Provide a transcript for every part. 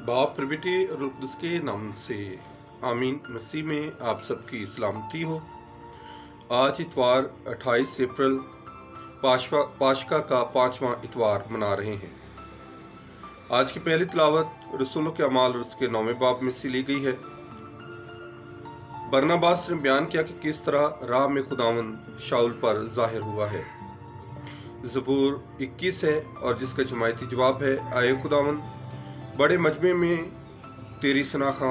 बाप प्रभृति और रुक़ुद्स के नाम से आमीन। मसीह में आप सबकी सलामती हो। आज इतवार 28 अप्रैल पाशका का 5वां इतवार मना रहे हैं। आज की पहली तिलावत रसूलों के अमाल और उसके 9वें बाब में से ली गई है। बरनबास ने बयान किया कि किस तरह राह में खुदावंद शाऊल पर जाहिर हुआ है। ज़बूर 21 है और जिसका जमायती जवाब है, आए खुदावंद, बड़े मजमे में तेरी सनाखा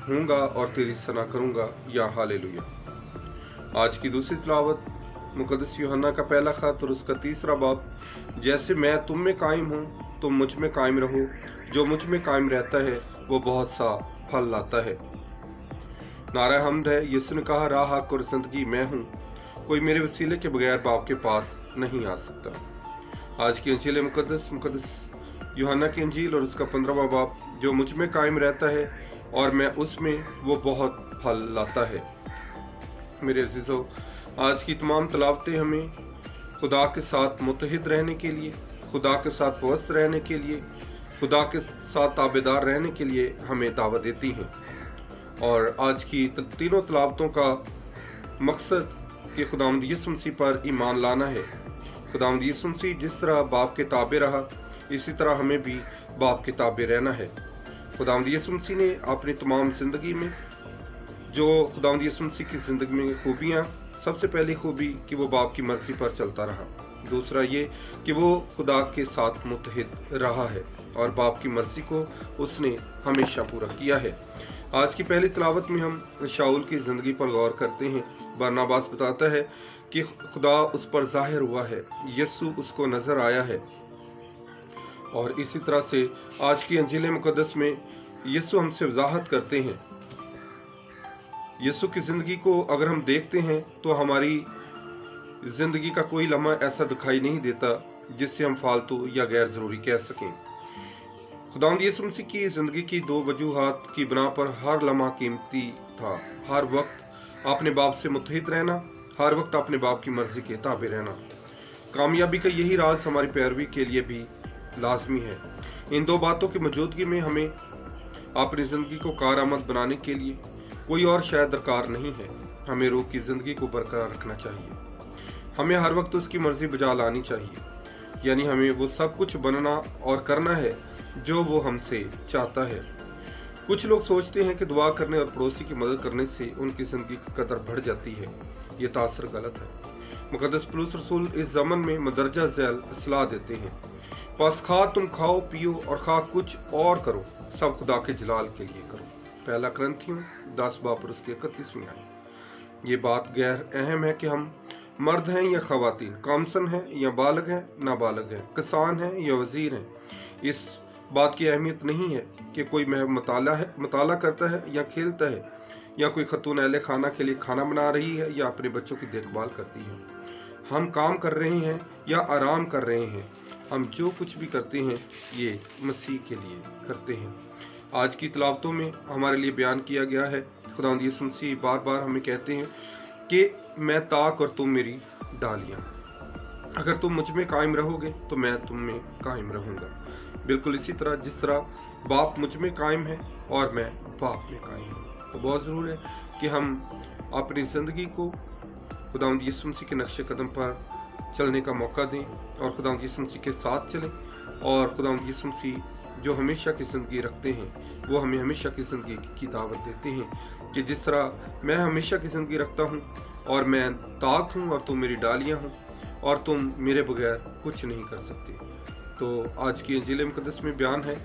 हूँगा और तेरी सना करूँगा, या हालेलुया। आज की दूसरी तिलावत मुकद्दस यूहन्ना का पहला खत और उसका 3रा बाब। जैसे मैं तुम में कायम हूँ तुम मुझ में कायम रहो, जो मुझ में कायम रहता है वो बहुत सा फल लाता है। नारा हम्द है। यीशु ने कहा, राह हक और जिंदगी मैं हूँ, कोई मेरे वसीले के बगैर बाप के पास नहीं आ सकता। आज की अंजील मुकद्दस यूहन्ना की अंजील और उसका 15वां बाब। जो मुझ में कायम रहता है और मैं उसमें, वो बहुत फल लाता है। मेरे अजीजों, आज की तमाम तिलावतें हमें खुदा के साथ मुत्तहिद रहने के लिए, खुदा के साथ व्यस्त रहने के लिए, खुदा के साथ ताबेदार रहने के लिए हमें दावत देती हैं। और आज की तीनों तिलावतों का मकसद कि खुदावंद यीशु मसीह पर ईमान लाना है। खुदावंद यीशु मसीह जिस तरह बाप के ताबे रहा, इसी तरह हमें भी बाप के ताबे रहना है। खुदावंद यीशु मसीह ने अपनी तमाम जिंदगी में जो खुदावंद यीशु मसीह की जिंदगी में खूबियाँ, सबसे पहली खूबी कि वो बाप की मर्जी पर चलता रहा। दूसरा ये कि वो खुदा के साथ मुत्तहिद रहा है और बाप की मर्जी को उसने हमेशा पूरा किया है। आज की पहली तिलावत में हम शाऊल की जिंदगी पर गौर करते हैं। बरनबास बताता है कि खुदा उस पर जाहिर हुआ है, यीशु उसको नजर आया है। और इसी तरह से आज की अंजील मुकद्दस में यीशु हमसे वजाहत करते हैं। यीशु की जिंदगी को अगर हम देखते हैं तो हमारी जिंदगी का कोई लम्हा ऐसा दिखाई नहीं देता जिससे हम फालतू या गैर जरूरी कह सकें। खुदावंद यीशु मसीह की जिंदगी की 2 वजूहात की बिना पर हर लम्हा कीमती था। हर वक्त अपने बाप से मुत्तहिद रहना, हर वक्त अपने बाप की मर्जी के ताबे रहना। कामयाबी का यही राज हमारी पैरवी के लिए भी लाजमी है। इन 2 बातों की मौजूदगी में हमें अपनी जिंदगी को कारआमद बनाने के लिए कोई और शायद दरकार नहीं है। हमें रूह की जिंदगी को बरकरार रखना चाहिए। हमें हर वक्त उसकी मर्जी बजा लानी चाहिए, यानी हमें वो सब कुछ बनना और करना है जो वो हमसे चाहता है। कुछ लोग सोचते हैं कि दुआ करने और पड़ोसी की मदद करने से उनकी जिंदगी की कदर बढ़ जाती है। ये तासर गलत है। मुकद्दस पौलुस रसूल इस ज़मन में मदरजा झैल सलाह देते हैं, बस खा तुम खाओ पियो और खा कुछ और करो, सब खुदा के जलाल के लिए करो। पहला करंथियों 10 बाब और उसकी 31वीं आयत। ये बात गैर अहम है कि हम मर्द हैं या खवातीन, कामसन हैं या बालग हैं, नाबालग हैं, किसान हैं या वजीर हैं। इस बात की अहमियत नहीं है कि कोई मताला करता है या खेलता है, या कोई खतून अहले खाना के लिए खाना बना रही है या अपने बच्चों की देखभाल करती है। हम काम कर रहे हैं या आराम कर रहे हैं, हम जो कुछ भी करते हैं ये मसीह के लिए करते हैं। आज की तिलावतों में हमारे लिए बयान किया गया है, खुदावंद यीशु मसीह बार बार हमें कहते हैं कि मैं ताक और तुम मेरी डालियाँ। अगर तुम मुझ में कायम रहोगे तो मैं तुम में कायम रहूँगा। बिल्कुल इसी तरह जिस तरह बाप मुझ में कायम है और मैं बाप में कायम हूँ। तो बहुत ज़रूर है कि हम अपनी ज़िंदगी को खुदावंद यीशु मसीह के नक्शे कदम पर चलने का मौका दें और खुदावंद यीशु मसीह के साथ चलें। और खुदावंद यीशु मसीह जो हमेशा की ज़िंदगी रखते हैं वो हमें हमेशा की ज़िंदगी की दावत देते हैं कि जिस तरह मैं हमेशा की ज़िंदगी रखता हूँ और मैं ताक हूँ और तुम मेरी डालियाँ हूँ और तुम मेरे बगैर कुछ नहीं कर सकते। तो आज की अंजील मुकद्दस में बयान है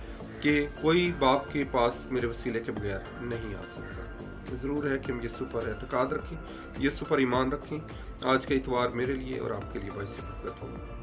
कि कोई बाप के पास मेरे वसीले के बगैर नहीं आ सकता। ज़रूर है कि हम यीशु पर एतकाद रखें, यीशु पर ईमान रखें। आज का इतवार मेरे लिए और आपके लिए बाइस बरकत होगा।